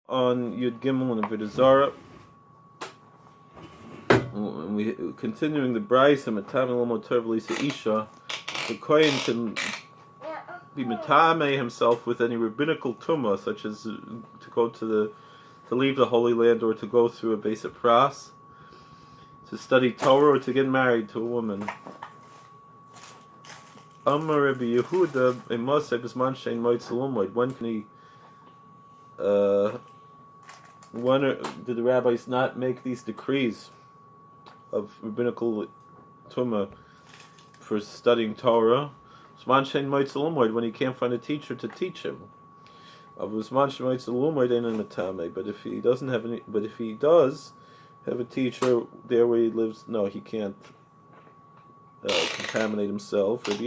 on Yud Gimel and Avodah Zarah. And we continuing the Brayso Matame Lomo Tov Lisa Isha. The Kohen can be Matame himself with any rabbinical tumah, such as to leave the Holy Land, or to go through a basic pras, to study Torah, or to get married to a woman. Amar Rabbi Yehuda, a Moshe Bisman Shein Moitz Lumoid. When can he? When did the rabbis not make these decrees of rabbinical tumah for studying Torah? Bisman Shein Moitz Lumoid, when he can't find a teacher to teach him. Of Bisman Shein Moitz Lumoid ain't in Matame. But if he doesn't have any, but if he does have a teacher there where he lives, no, he can't contaminate himself. But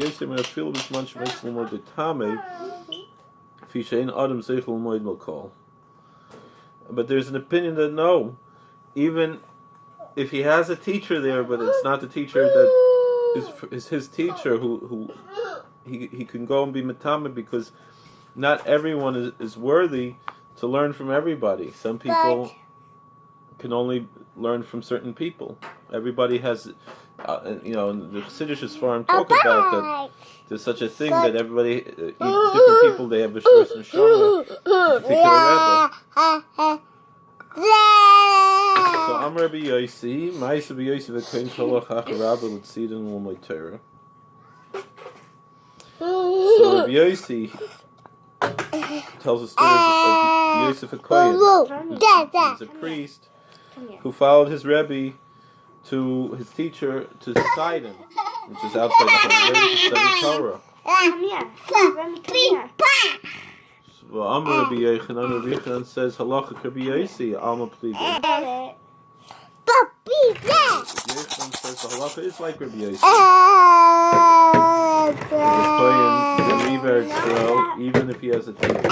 there's an opinion that no, even if he has a teacher there, but it's not the teacher that is his teacher, who he can go and be matame, because not everyone is worthy to learn from everybody. Some people can only learn from certain people. Everybody has, the Hasidic Sfarim talk about that. There's such a thing that everybody, different people, they have a shus and shama, particular Rebbe. So I'm Rabbi Yossi, Ma'aseh Rabbi Yossi v'kohen kolach ha'charav l'tzidin l'moy Torah. So Rabbi Yossi tells a story of Yosef HaKohen. He's a priest who followed his Rebbe to his teacher to Sidon, which is outside the Holy Land, to study Torah. Come here. So Amar Rabbi Yochanan says, Halacha Rabbi Yossi, Alma Pligi. Yochanan says the halacha is like Rabbi Yossi. The Kohen can leave Eretz Yisrael even if he has a teacher.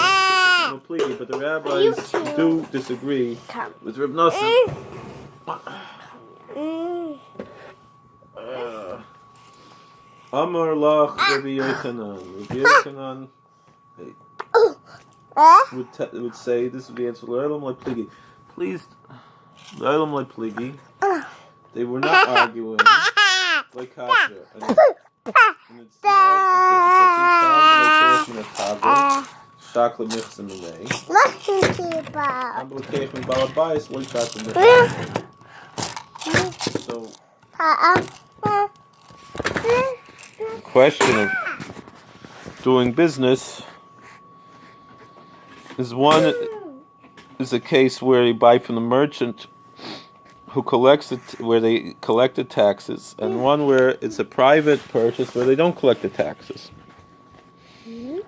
But the rabbis do disagree with Reb Nosson. Amar Lach Rabbi Yochanan. Rabbi Yochanan would say, this would be the answer. L'olam le'pligi. Please, l'olam le'pligi. They were not arguing like kasher, and it's not. Shakla mixed in the way. I'm okay from Balabais, like shakla mixed. So, the question of doing business is a case where you buy from the merchant who collects it, where they collect the taxes, and one where it's a private purchase where they don't collect the taxes.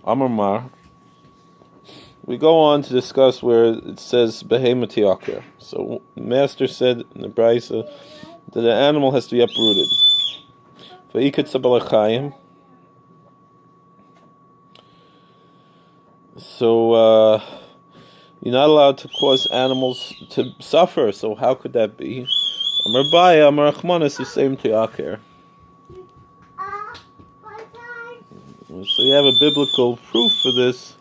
Amar. We go on to discuss where it says Behemoth Yaker. So the master said in the Brayso that the animal has to be uprooted. So you're not allowed to cause animals to suffer. So how could that be? Amar Rabbi, Amar Achman is the same to Yaker. So you have a biblical proof for this.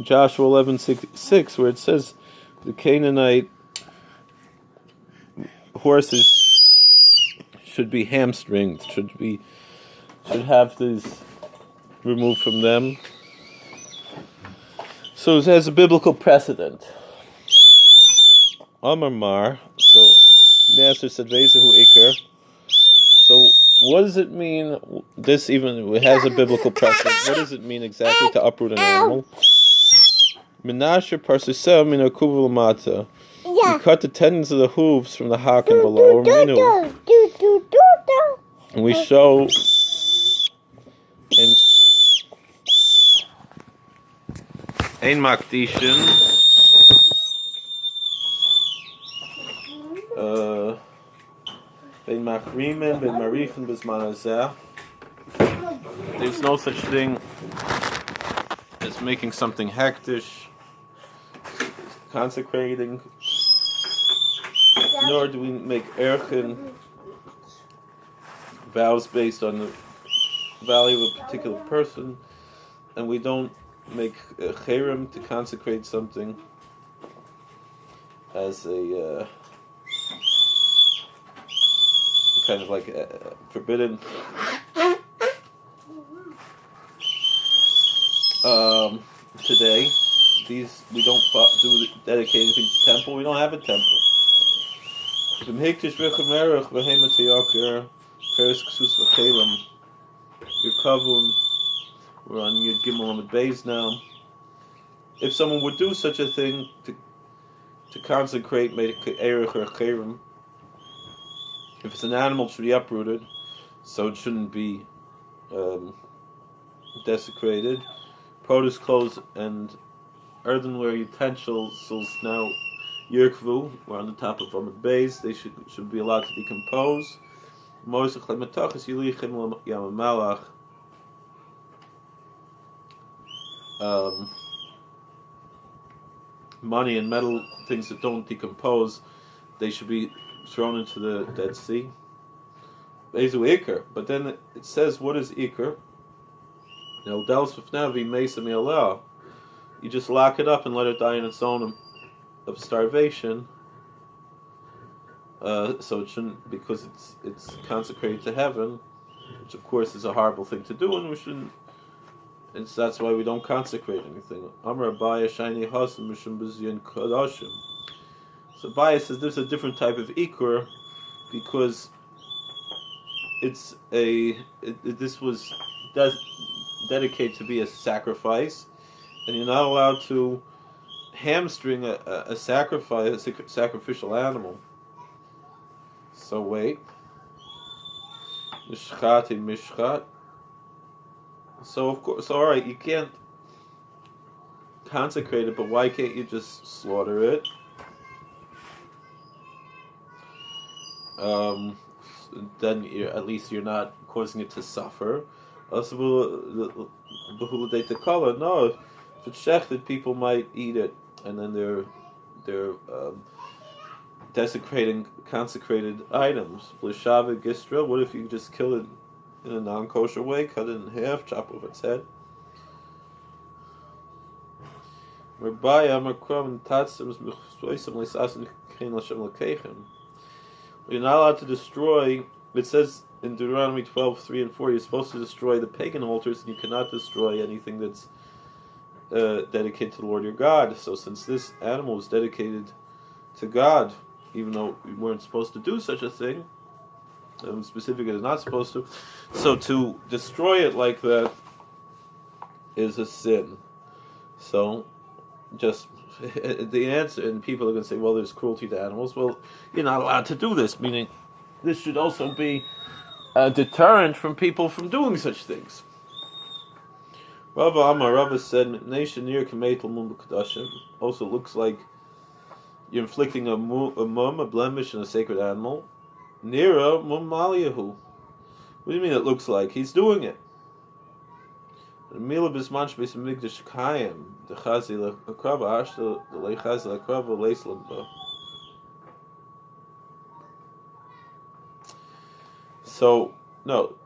Joshua 11:6, where it says the Canaanite horses should be hamstringed, should have these removed from them. So it has a biblical precedent. Amar Mar, so Master said Vezahu Iker. So what does it mean? This even has a biblical precedent. What does it mean exactly to uproot an animal? Menasher parsisel min akuv l'mata. We cut the tendons of the hooves from the hack and below. And we show in Ein Makdishin Ben Machrimen Ben Marichin Bisman Hazeh. There's no such thing as making something hektish, consecrating, nor do we make erchin, vows based on the value of a particular person, and we don't make a cherem to consecrate something as a kind of like forbidden. Today, these we don't dedicate anything to temple. We don't have a temple. We're on Yud Gimel Amud Beis now. If someone would do such a thing to consecrate, make erech or cherem, if it's an animal, it should be uprooted, so it shouldn't be desecrated. Produce, clothes, and earthenware utensils now yirkvu. We're on the top of Amud Beis. They should be allowed to decompose. Money and metal things that don't decompose, they should be thrown into the Dead Sea. But then it says, what is ikr? You just lock it up and let it die in its own of starvation. So it shouldn't, because it's consecrated to heaven, which of course is a horrible thing to do, and we shouldn't. That's why we don't consecrate anything. Amar Abaya Shiny Hasim Mishum B'Zion Kadashim. So Abaya says there's a different type of ikur because this was dedicated to be a sacrifice, and you're not allowed to hamstring a sacrificial animal. So wait, mishchat. So of course, all right, you can't consecrate it, but why can't you just slaughter it? Then at least you're not causing it to suffer. No, if it's shechted, people might eat it, and then they're desecrating consecrated items. Blishava gistra. What if you just kill it in a non-kosher way? Cut it in half, chop off its head. You're not allowed to destroy. It says in Deuteronomy 12:3 and 4, you're supposed to destroy the pagan altars, and you cannot destroy anything that's dedicated to the Lord your God. So since this animal was dedicated to God, even though we weren't supposed to do such a thing, specifically it's not supposed to, so to destroy it like that is a sin. So just the answer, and people are going to say, well, there's cruelty to animals. Well, you're not allowed to do this, meaning this should also be a deterrent from people from doing such things. Rabbi said, also looks like you're inflicting a blemish in a sacred animal. Nira mum maliyahu. What do you mean it looks like? He's doing it. Mila bismanch besamigdash kayim the chazi lekrava ashta the lechazi lekrava leislamba. So no,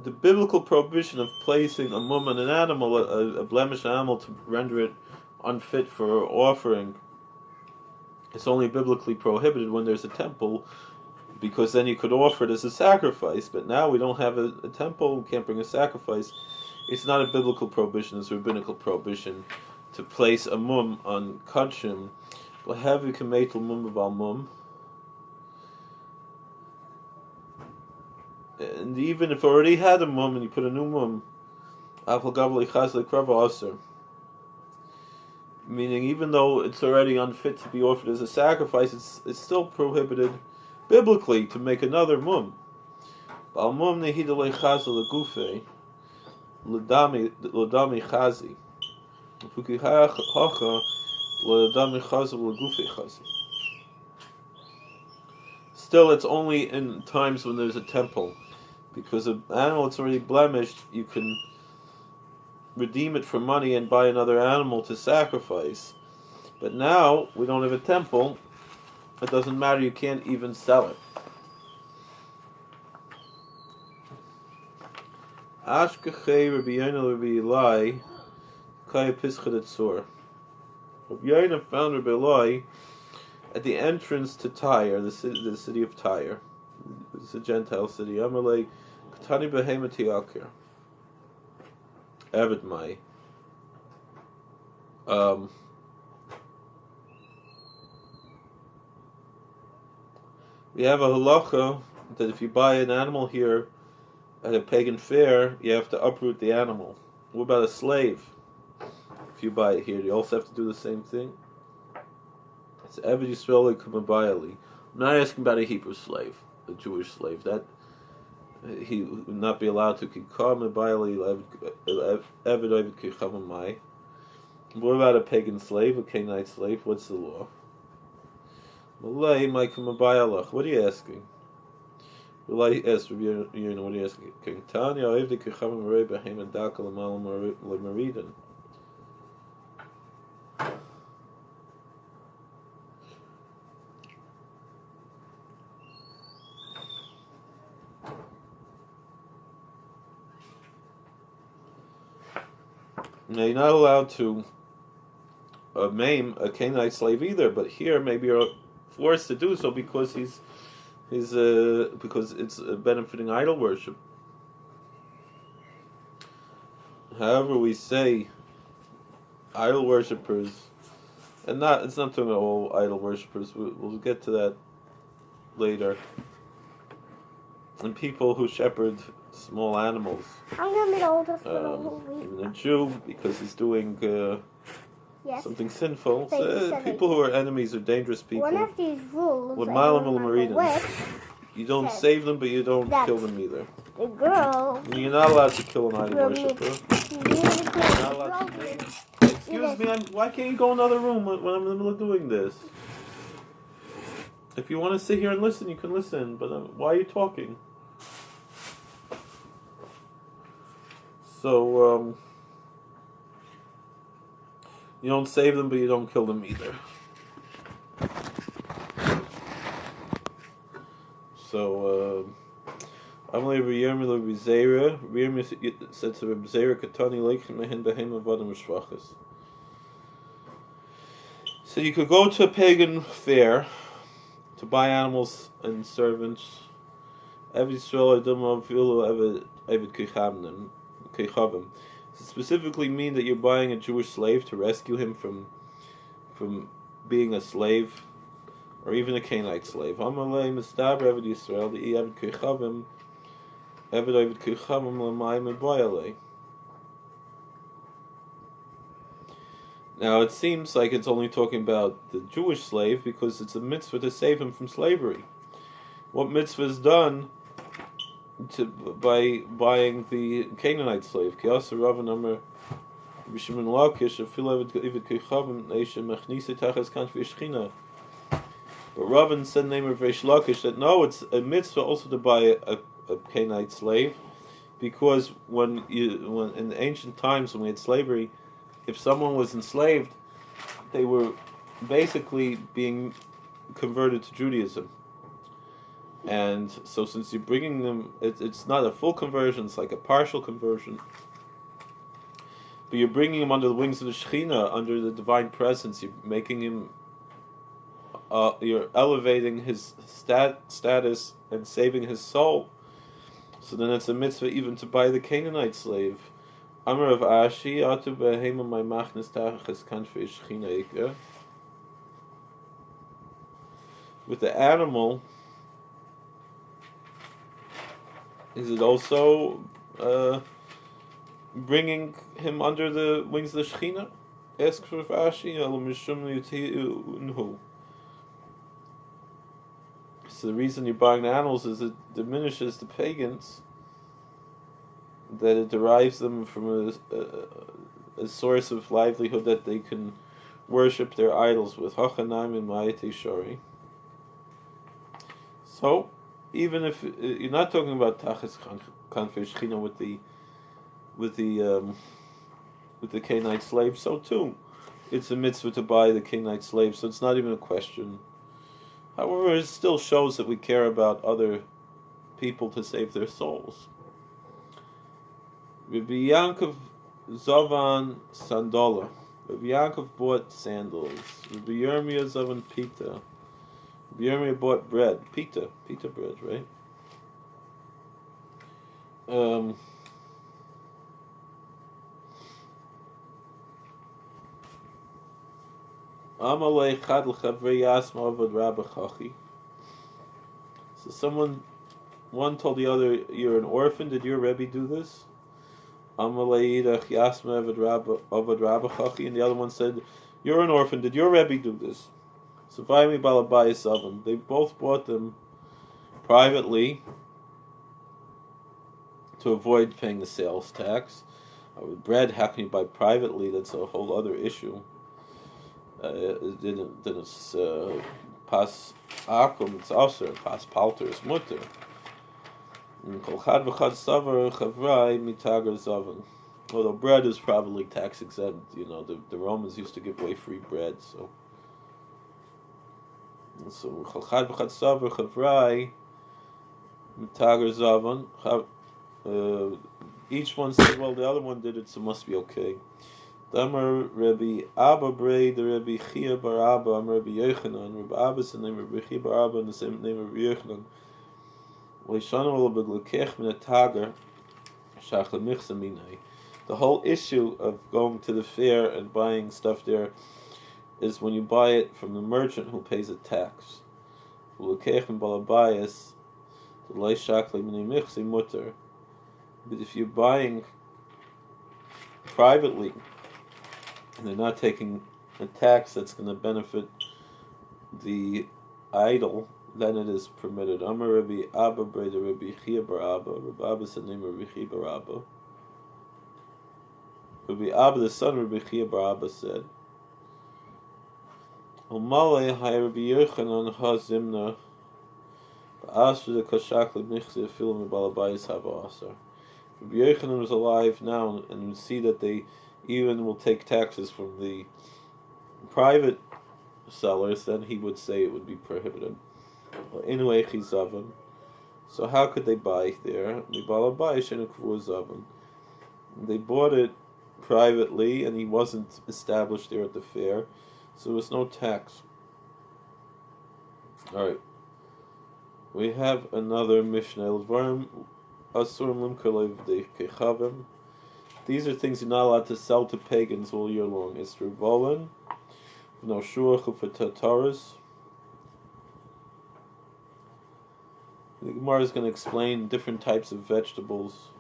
the biblical prohibition of placing a mum on an animal, a blemished animal, to render it unfit for offering, it's only biblically prohibited when there's a temple, because then you could offer it as a sacrifice. But now we don't have a temple, we can't bring a sacrifice. It's not a biblical prohibition, it's a rabbinical prohibition to place a mum on kachim. Have you kametel mum of al mum? And even if already had a mum and you put a new mum, meaning even though it's already unfit to be offered as a sacrifice, it's still prohibited biblically to make another mum. Still, it's only in times when there's a temple. Because an animal that's already blemished, you can redeem it for money and buy another animal to sacrifice. But now, we don't have a temple. It doesn't matter, you can't even sell it. Ashkechei Rabbi Yonah Rabbi Eli Kaya Pischad Tzur. Rabbi Yoina found Rabbi Eloi at the entrance to Tyre, the city of Tyre. It's a Gentile city. Amalei Katani Behema Tiakir. Avid Mai. We have a halacha that if you buy an animal here at a pagan fair, you have to uproot the animal. What about a slave? If you buy it here, you also have to do the same thing. It's Eved Yisrael Kumabayali. I'm not asking about a Hebrew slave, a Jewish slave. That he would not be allowed to kikam Bayali Eved Ovid Kichamamai. What about a pagan slave, a Canaanite slave? What's the law? Malay Maikumabayalach. What are you asking? Malay asked Rabbi Yirna, what are you asking? Kintanya Eved Kichamamai Behem Daka Lamalam Lemaridan. Now you're not allowed to maim a Canaanite slave either, but here maybe you're forced to do so because because it's benefiting idol worship. However, we say idol worshippers, and it's not talking about all idol worshippers. We'll get to that later. And people who shepherd small animals. I'm gonna be the oldest one of the week. Even a Jew, because he's doing Yes. something sinful. They said People who are enemies are dangerous people. One of these rules, With I Malam don't remember Maridin. which, You don't said save them, but you don't that kill them either. the girl You're not allowed to kill an idol will worshiper. not allowed to Excuse me, why can't you go in another room when I'm in the middle of doing this? If you want to sit here and listen, you can listen, but why are you talking? So, you don't save them, but you don't kill them either. So, Amalei Rabbi Rabbi Zera. Rabbi said to Rabbi Zera, "Katani leichem mehen behem avodim u'shvachas." So you could go to a pagan fair to buy animals and servants. Eved Yisrael Adam Avilu Eved Kichavim. Does it specifically mean that you're buying a Jewish slave to rescue him from being a slave, or even a Canaanite slave? Amalei Mistaber Eved Yisrael the Eved Kichavim Eved Eved Kichavim L'mayim Ebayalei. Now it seems like it's only talking about the Jewish slave because it's a mitzvah to save him from slavery. What mitzvah is done by buying the Canaanite slave? But Rabban said in the name of Reish Lakish that no, it's a mitzvah also to buy a Canaanite slave, because when in the ancient times when we had slavery, if someone was enslaved, they were basically being converted to Judaism. And so since you're bringing them, it's not a full conversion, it's like a partial conversion. But you're bringing him under the wings of the Shekhinah, under the divine presence. You're making him, you're elevating his status and saving his soul. So then it's a mitzvah even to buy the Canaanite slave. Amar of Ashi, Atu behema my machnes tachas kanfei Shekhinah. With the animal, is it also bringing him under the wings of the Shekhinah? Ask for Ashi, so the reason you're buying the animals is it diminishes the pagans, that it derives them from a source of livelihood that they can worship their idols with. Hachanaim in Ma'atei Shari. So, even if you're not talking about Tachas Kanfei Shechina with the Canaanite slave, so too, it's a mitzvah to buy the Canaanite slave. So it's not even a question. However, it still shows that we care about other people to save their souls. Rabbi Yankov Zovan Sandola. Rabbi Yaakov bought sandals. Rabbi Yirmiyah Zovan Pita. Rabbi Yirmiyah bought bread. Pita bread, right? Amalei Chad l'Chavrei Yasma Avodah Zarah. So one told the other, "You're an orphan. Did your Rebbe do this?" Amalei Idach Yasma Avodah Zarah. And the other one said, "You're an orphan. Did your Rebbe do this?" So Vaymi Balabayis Oven. They both bought them privately to avoid paying the sales tax. With bread, how can you buy privately? That's a whole other issue. It's pas akum, it's also pas palter, it's mutter. Although bread is probably tax exempt, the Romans used to give away free bread, so cholchad v'chad savar chavrai mitager zavan. Each one said, well, the other one did it, so it must be okay. Damar Rabbi Abba Brei, the Rabbi Chia Bar Abba, Rabbi Yochanan. Rabbi Abba is the name of Rabbi Chia Bar Abba, and the same name of Rabbi Yochanan. The whole issue of going to the fair and buying stuff there is when you buy it from the merchant who pays a tax. But if you're buying privately, and they're not taking a tax that's going to benefit the idol, then it is permitted. Amar Rabbi Abba Breda Rabbi Chia Bar Abba. Rabbi Abba is the name of Rabbi Chia Bar Abba. Rabbi Abba, the son of Rabbi Chia Bar Abba, said, Umale hai Rabbi Yochanan ha zimna ba'asr de kashak l'michzi afilu m'balabayis hava asar. Rabbi Yochanan was alive now and would see that they even will take taxes from the private sellers, then he would say it would be prohibited. Anyway, chizavan. So how could they buy there? They bought it privately, and he wasn't established there at the fair, so there was no tax. All right. We have another Mishnah. These are things you're not allowed to sell to pagans all year long. It's Revolin, no shuach for Tataris. The Gemara is going to explain different types of vegetables.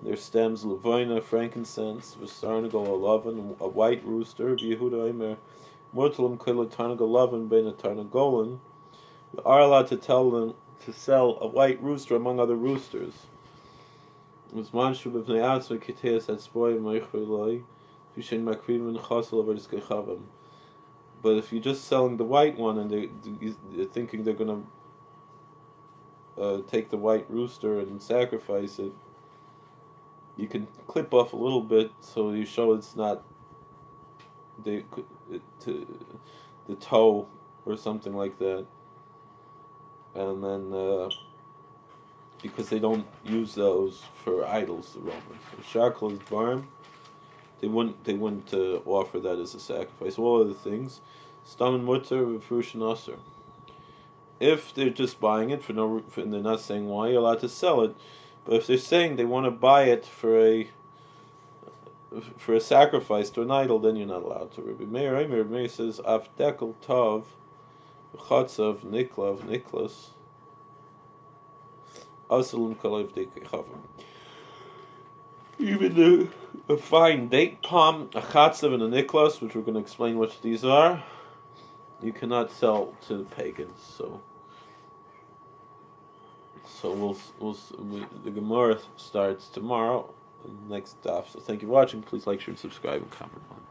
Their stems, levina, frankincense, v'sarnagal alavan, a white rooster, v'yehuda aimer, murtalim kila tarnagal alavan, ben a tarnagolan. We are allowed to tell them to sell a white rooster among other roosters. But if you're just selling the white one and they're thinking they're going to take the white rooster and sacrifice it, you can clip off a little bit so you show it's not the toe or something like that, and then because they don't use those for idols, the Romans. Shakal is barn. They wouldn't offer that as a sacrifice. All other things, stam and mutter v'furush aser. If they're just buying it and they're not saying why, you're allowed to sell it. But if they're saying they want to buy it for a sacrifice to an idol, then you're not allowed to. Rabbi Meir says, Av dekel tov, v'chatzav niklav niklas, asalim kalev dekechavim. Even a fine date palm, a chatzav and a niklas, which we're going to explain what these are, you cannot sell to the pagans. So the Gemara starts tomorrow, the next daf. So thank you for watching. Please like, share, and subscribe, and comment on it.